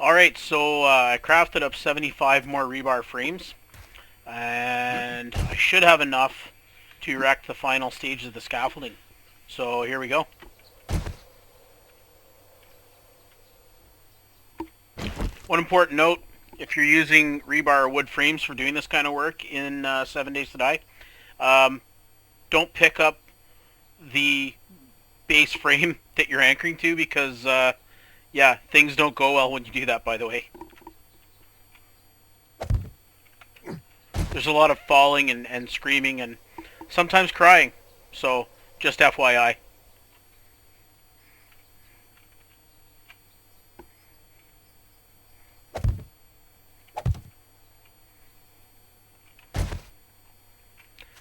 Alright, so I crafted up 75 more rebar frames, and I should have enough to erect the final stage of the scaffolding. So here we go. One important note, if you're using rebar or wood frames for doing this kind of work in 7 Days to Die, um, don't pick up the base frame that you're anchoring to because, yeah, things don't go well when you do that, by the way. There's a lot of falling and screaming and sometimes crying, so just FYI.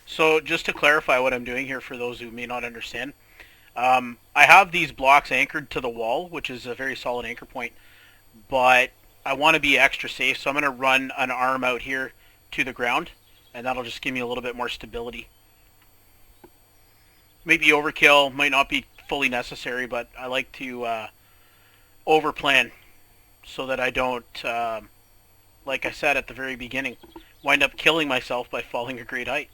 So just to clarify what I'm doing here for those who may not understand, I have these blocks anchored to the wall, which is a very solid anchor point, but I want to be extra safe, so I'm going to run an arm out here to the ground, and that'll just give me a little bit more stability. Maybe overkill, might not be fully necessary, but I like to overplan so that I don't, like I said at the very beginning, wind up killing myself by falling a great height.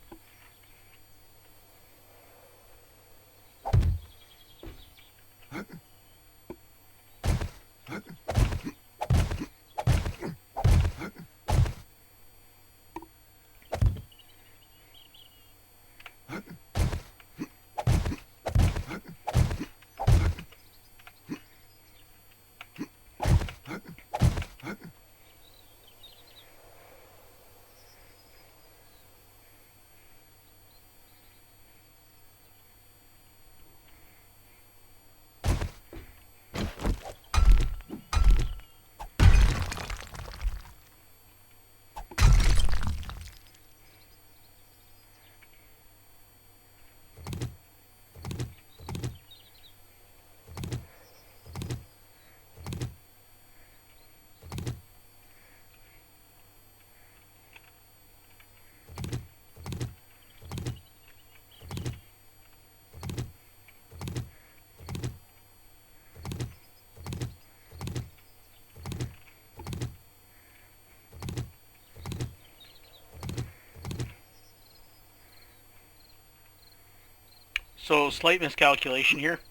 So slight miscalculation here.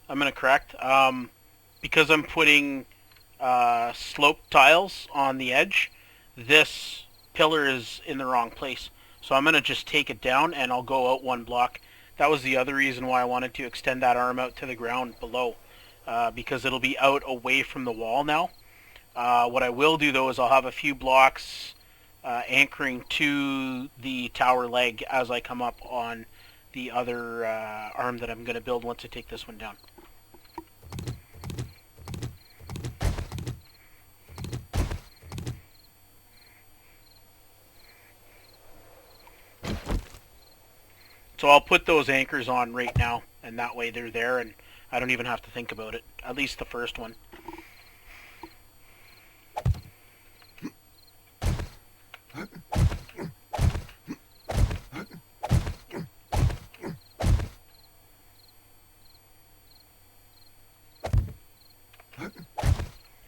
I'm going to correct. Because I'm putting slope tiles on the edge, this pillar is in the wrong place. So I'm going to just take it down and I'll go out one block. That was the other reason why I wanted to extend that arm out to the ground below, because it'll be out away from the wall now. What I will do though is I'll have a few blocks anchoring to the tower leg as I come up on the other arm that I'm going to build once I take this one down. So I'll put those anchors on right now, and that way they're there, and I don't even have to think about it. At least the first one.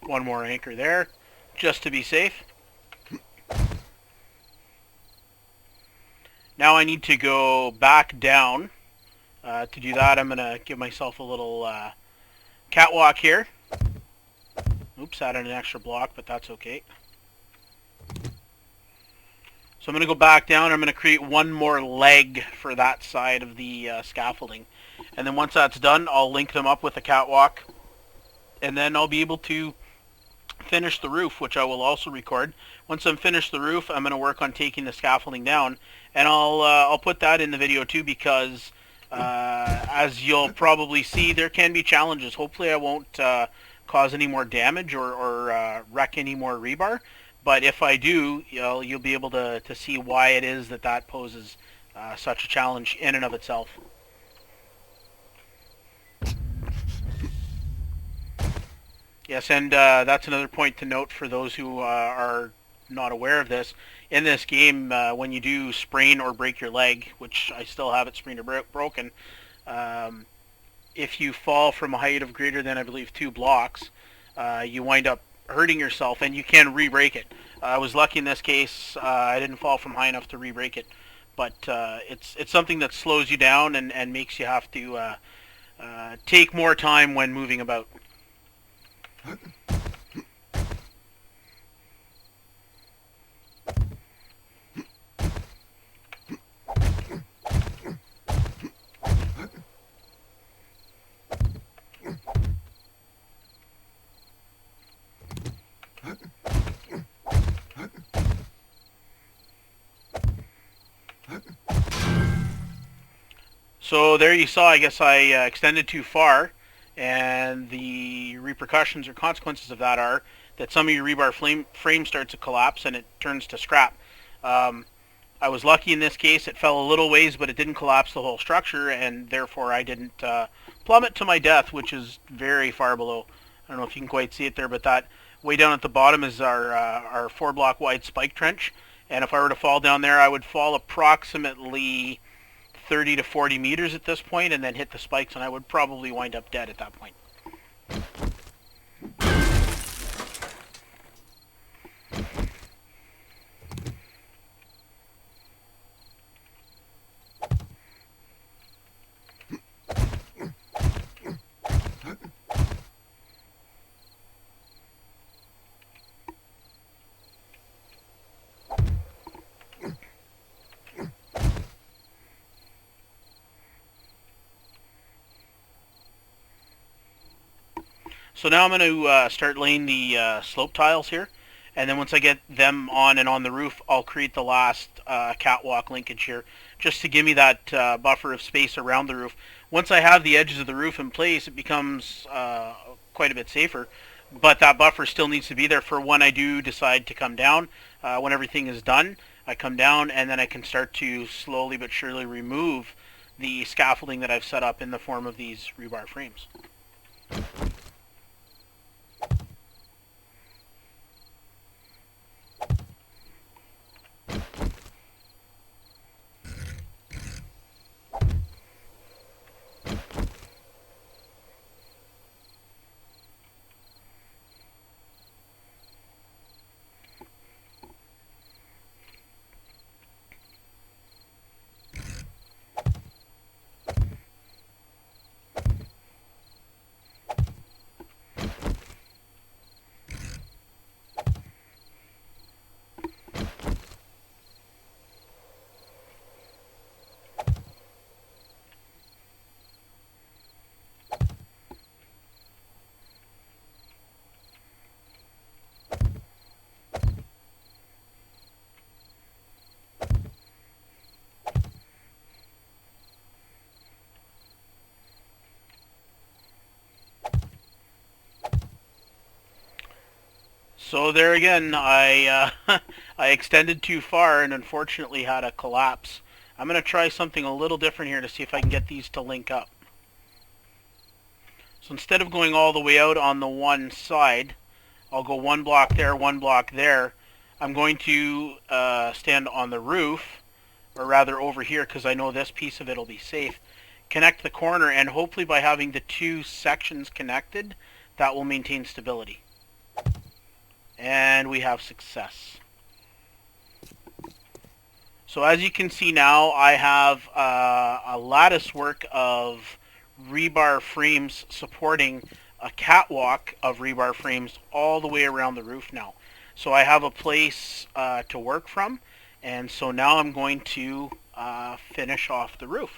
One more anchor there, just to be safe. Now I need to go back down. To do that, I'm going to give myself a little catwalk here. Oops, added an extra block, but that's okay. So I'm going to go back down. I'm going to create one more leg for that side of the scaffolding. And then once that's done, I'll link them up with a catwalk. And then I'll be able to finish the roof, which I will also record. Once I'm finished the roof, I'm going to work on taking the scaffolding down. And I'll put that in the video too, because as you'll probably see, there can be challenges. Hopefully I won't cause any more damage or wreck any more rebar. But if I do, you'll be able to see why it is that poses such a challenge in and of itself. Yes, and that's another point to note for those who are not aware of this. In this game, when you do sprain or break your leg, which I still have it sprained or broken, if you fall from a height of greater than, I believe, 2 blocks, you wind up hurting yourself, and you can re-break it. I was lucky in this case. I didn't fall from high enough to re-break it, but it's something that slows you down and makes you have to take more time when moving about. So there you saw, I guess I extended too far, and the repercussions or consequences of that are that some of your rebar frame starts to collapse and it turns to scrap. Um, I was lucky in this case. It fell a little ways, but it didn't collapse the whole structure, and therefore I didn't plummet to my death, which is very far below. I don't know if you can quite see it there, but that way down at the bottom is our 4 block wide spike trench. And if I were to fall down there, I would fall approximately 30 to 40 meters at this point and then hit the spikes, and I would probably wind up dead at that point. So now I'm going to start laying the slope tiles here, and then once I get them on and on the roof, I'll create the last catwalk linkage here, just to give me that buffer of space around the roof. Once I have the edges of the roof in place, it becomes quite a bit safer, but that buffer still needs to be there for when I do decide to come down. When everything is done, I come down, and then I can start to slowly but surely remove the scaffolding that I've set up in the form of these rebar frames. So there again, I extended too far and unfortunately had a collapse. I'm going to try something a little different here to see if I can get these to link up. So instead of going all the way out on the one side, I'll go 1 block there, 1 block there. I'm going to stand on the roof, or rather over here, because I know this piece of it will be safe. Connect the corner, and hopefully by having the two sections connected, that will maintain stability. And we have success. So as you can see now, I have a lattice work of rebar frames supporting a catwalk of rebar frames all the way around the roof now. So I have a place to work from, and so now I'm going to finish off the roof.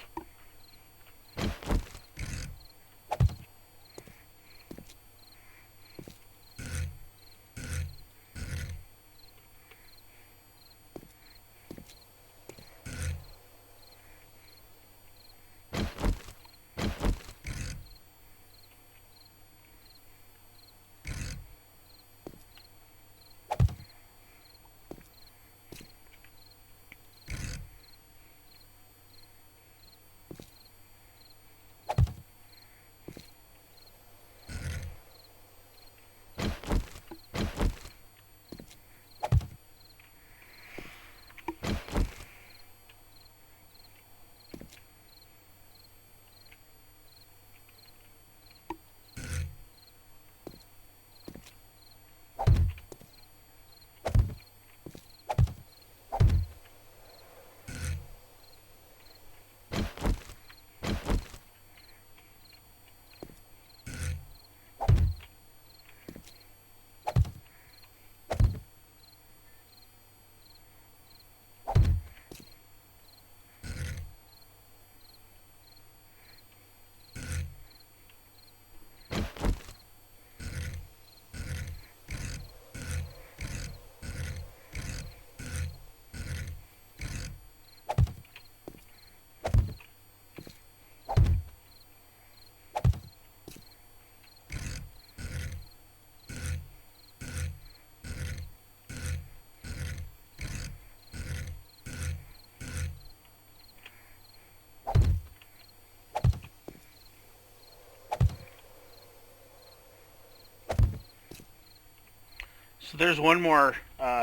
So there's one more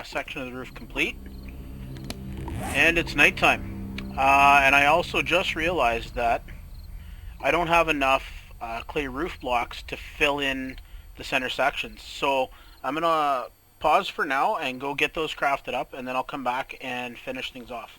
section of the roof complete. And it's nighttime. And I also just realized that I don't have enough clay roof blocks to fill in the center sections. So I'm going to pause for now and go get those crafted up, and then I'll come back and finish things off.